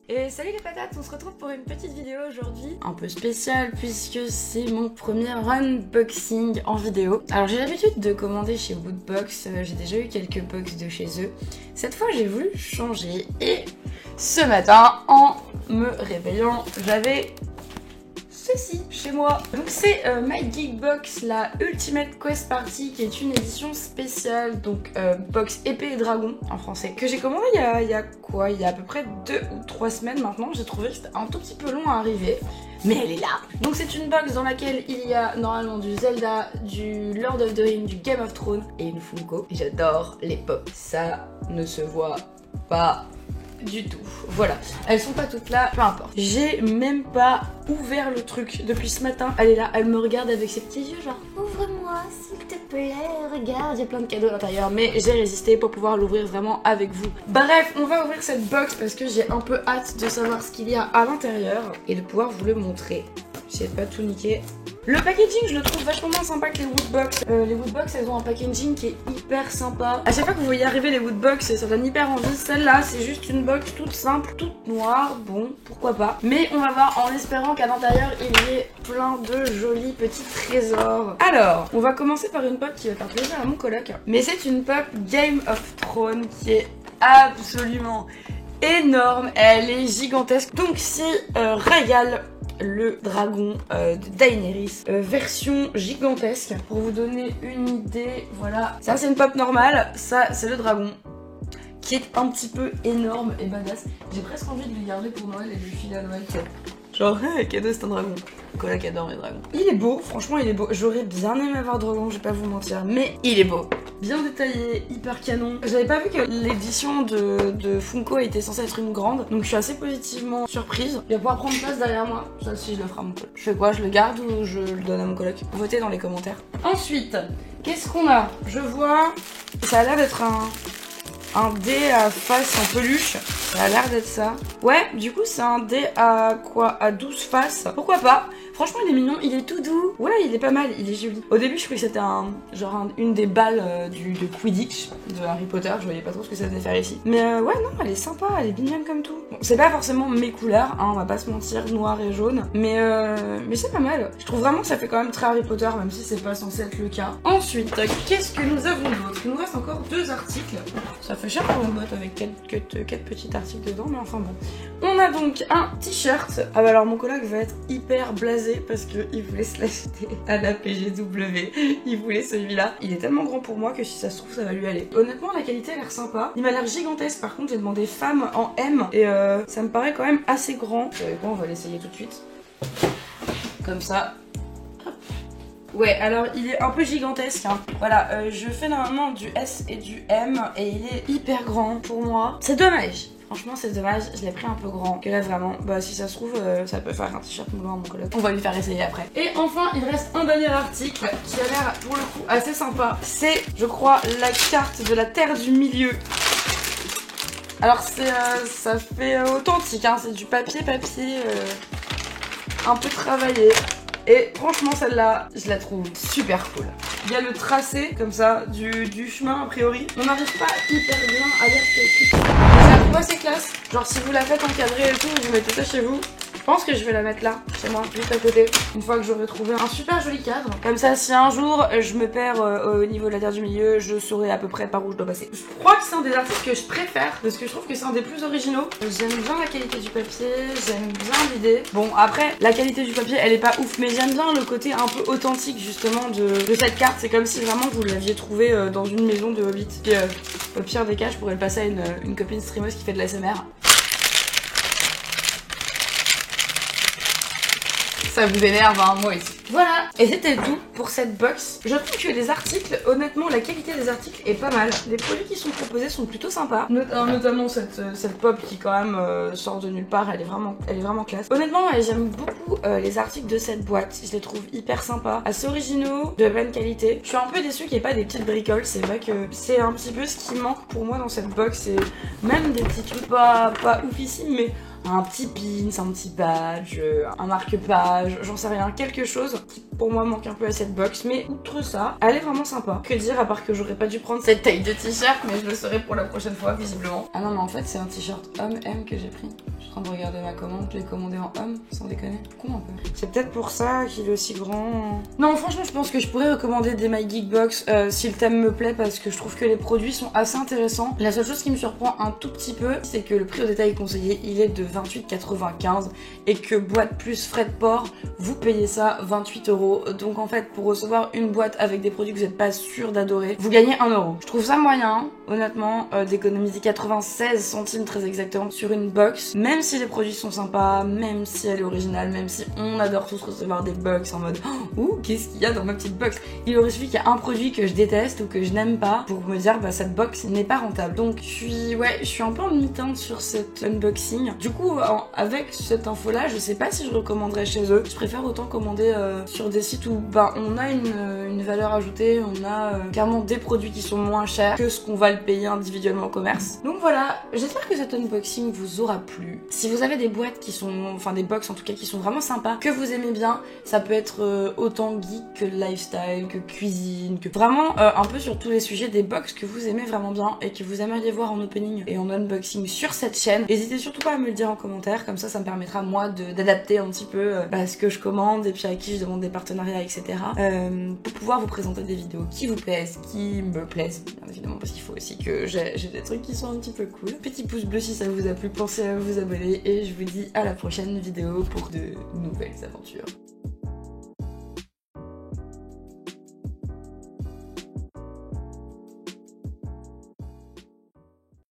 Et salut les patates, on se retrouve pour une petite vidéo aujourd'hui un peu spéciale puisque c'est mon premier unboxing en vidéo. Alors j'ai l'habitude de commander chez Woodbox, j'ai déjà eu quelques box de chez eux. Cette fois j'ai voulu changer et ce matin en me réveillant j'avais ceci chez moi. Donc c'est My Geek Box, la Ultimate Quest Party, qui est une édition spéciale, donc box épée et dragon en français, que j'ai commandé il y a à peu près 2 ou 3 semaines maintenant. J'ai trouvé que c'était un tout petit peu long à arriver, mais elle est là. Donc c'est une box dans laquelle il y a normalement du Zelda, du Lord of the Rings, du Game of Thrones et une Funko. J'adore les pop, ça ne se voit pas du tout. Voilà, elles sont pas toutes là, peu importe. J'ai même pas ouvert le truc depuis ce matin. Elle est là, elle me regarde avec ses petits yeux genre ouvre-moi s'il te plaît, regarde, j'ai plein de cadeaux à l'intérieur, mais j'ai résisté pour pouvoir l'ouvrir vraiment avec vous. Bref, on va ouvrir cette box parce que j'ai un peu hâte de savoir ce qu'il y a à l'intérieur et de pouvoir vous le montrer. J'essaie de pas tout niquer. Le packaging, je le trouve vachement moins sympa que les Woodbox. Les Woodbox, elles ont un packaging qui est hyper sympa. À chaque fois que vous voyez arriver les Woodbox, ça donne hyper envie. Celle-là, c'est juste une box toute simple, toute noire. Bon, pourquoi pas. Mais on va voir en espérant qu'à l'intérieur, il y ait plein de jolis petits trésors. Alors, on va commencer par une pop qui va faire plaisir à mon coloc. Mais c'est une pop Game of Thrones qui est absolument énorme. Elle est gigantesque. Donc si Rhaegal, le dragon de Daenerys, version gigantesque, pour vous donner une idée, voilà. Ça c'est une pop normale, ça c'est le dragon qui est un petit peu énorme et badass. J'ai presque envie de le garder pour Noël et de le filer à Noël. Genre, cadeau, c'est un dragon. Nicolas qui adore mes dragons. Il est beau, franchement il est beau. J'aurais bien aimé avoir dragon, je vais pas vous mentir, mais il est beau. Bien détaillé, hyper canon. J'avais pas vu que l'édition de Funko était censée être une grande, donc je suis assez positivement surprise. Il va pouvoir prendre place derrière moi. Ça, si je le ferai à mon coloc. Je fais quoi? Je le garde ou je le donne à mon coloc? Votez dans les commentaires. Ensuite, qu'est-ce qu'on a? Je vois, ça a l'air d'être un dé à face en peluche. Ça a l'air d'être ça. Ouais, du coup, c'est un dé à quoi? À 12 faces. Pourquoi pas? Franchement, il est mignon, il est tout doux. Ouais, il est pas mal, il est joli. Au début, je croyais que c'était une des balles de Quidditch de Harry Potter. Je voyais pas trop ce que ça devait faire ici. Mais ouais, non, elle est sympa, elle est mignonne comme tout. Bon, c'est pas forcément mes couleurs, hein, on va pas se mentir, noir et jaune. Mais c'est pas mal. Je trouve vraiment que ça fait quand même très Harry Potter, même si c'est pas censé être le cas. Ensuite, qu'est-ce que nous avons d'autre? Il nous reste encore 2 articles. Ça fait cher pour une boîte avec 4 petits articles dedans, mais enfin bon. On a donc un t-shirt. Ah bah alors mon collègue va être hyper blasé parce qu'il voulait se l'acheter à la PGW. Il voulait celui-là. Il est tellement grand pour moi que si ça se trouve ça va lui aller. Honnêtement la qualité a l'air sympa. Il m'a l'air gigantesque, par contre j'ai demandé femme en M et ça me paraît quand même assez grand. Vous savez quoi, on va l'essayer tout de suite. Comme ça. Ouais, alors il est un peu gigantesque, hein. Voilà, je fais normalement du S et du M et il est hyper grand pour moi. C'est dommage. Franchement c'est dommage, je l'ai pris un peu grand. Que là vraiment, bah si ça se trouve, ça peut faire un t-shirt moulant à mon coloc. On va lui faire essayer après. Et enfin, il reste un dernier article qui a l'air pour le coup assez sympa. C'est, je crois, la carte de la Terre du Milieu. Alors ça fait authentique, hein. C'est du papier un peu travaillé. Et franchement celle-là, je la trouve super cool. Il y a le tracé comme ça du chemin a priori. On n'arrive pas hyper bien à lire ce que c'est. Je la trouve assez classe. Genre si vous la faites encadrer et tout, vous mettez ça chez vous. Je pense que je vais la mettre là, chez moi, juste à côté. Une fois que j'aurai trouvé un super joli cadre. Comme ça, si un jour je me perds au niveau de la Terre du Milieu, je saurai à peu près par où je dois passer. Je crois que c'est un des articles que je préfère parce que je trouve que c'est un des plus originaux. J'aime bien la qualité du papier, j'aime bien l'idée. Bon, après, la qualité du papier, elle est pas ouf, mais j'aime bien le côté un peu authentique justement de cette carte. C'est comme si vraiment vous l'aviez trouvé dans une maison de Hobbit. Puis au pire des cas, je pourrais le passer à une copine streameuse qui fait de l'ASMR. Ça vous énerve, hein, moi aussi. Voilà, et c'était tout pour cette box. Je trouve que les articles, honnêtement, la qualité des articles est pas mal. Les produits qui sont proposés sont plutôt sympas. Notamment cette pop qui quand même sort de nulle part, elle est vraiment classe. Honnêtement, j'aime beaucoup les articles de cette boîte. Je les trouve hyper sympas, assez originaux, de bonne qualité. Je suis un peu déçue qu'il n'y ait pas des petites bricoles. C'est vrai que c'est un petit peu ce qui manque pour moi dans cette box. C'est même des petits trucs pas oufissimes, mais un petit pin, un petit badge, un marque-page, j'en sais rien, quelque chose qui pour moi manque un peu à cette box, mais outre ça, elle est vraiment sympa. Que dire à part que j'aurais pas dû prendre cette taille de t-shirt, mais je le saurai pour la prochaine fois visiblement. Ah non mais en fait c'est un t-shirt homme M que j'ai pris. Je suis en train de regarder ma commande, je l'ai commandé en homme, sans déconner. Con un peu. C'est peut-être pour ça qu'il est aussi grand. Non franchement je pense que je pourrais recommander des My Geek Box si le thème me plaît, parce que je trouve que les produits sont assez intéressants. La seule chose qui me surprend un tout petit peu, c'est que le prix au détail conseillé il est de 28,95 et que boîte plus frais de port, vous payez ça 28 €. Donc en fait pour recevoir une boîte avec des produits que vous n'êtes pas sûr d'adorer, vous gagnez 1 €. Je trouve ça moyen, honnêtement, d'économiser 96 centimes très exactement sur une box, même si les produits sont sympas, même si elle est originale, même si on adore tous recevoir des box en mode « Ouh, qu'est-ce qu'il y a dans ma petite box ?» Il aurait suffi qu'il y ait un produit que je déteste ou que je n'aime pas pour me dire « Bah cette box n'est pas rentable ». Donc je suis un peu en demi-teinte sur cet unboxing. Du coup, avec cette info-là, je sais pas si je recommanderais chez eux. Je préfère autant commander sur des sites où on a une valeur ajoutée, on a clairement des produits qui sont moins chers que ce qu'on va le payer individuellement au commerce. Donc voilà, j'espère que cet unboxing vous aura plu. Si vous avez des boîtes qui sont, enfin des box en tout cas qui sont vraiment sympas, que vous aimez bien, ça peut être autant geek que lifestyle, que cuisine, que vraiment un peu sur tous les sujets, des box que vous aimez vraiment bien et que vous aimeriez voir en opening et en unboxing sur cette chaîne. N'hésitez surtout pas à me le dire en commentaire, comme ça me permettra moi d'adapter un petit peu ce que je commande et puis à qui je demande des partenariats, etc. Pour pouvoir vous présenter des vidéos qui vous plaisent, qui me plaisent, bien évidemment, parce qu'il faut aussi que j'ai des trucs qui sont un petit peu cool. Petit pouce bleu si ça vous a plu, pensez à vous abonner et je vous dis à la prochaine vidéo pour de nouvelles aventures.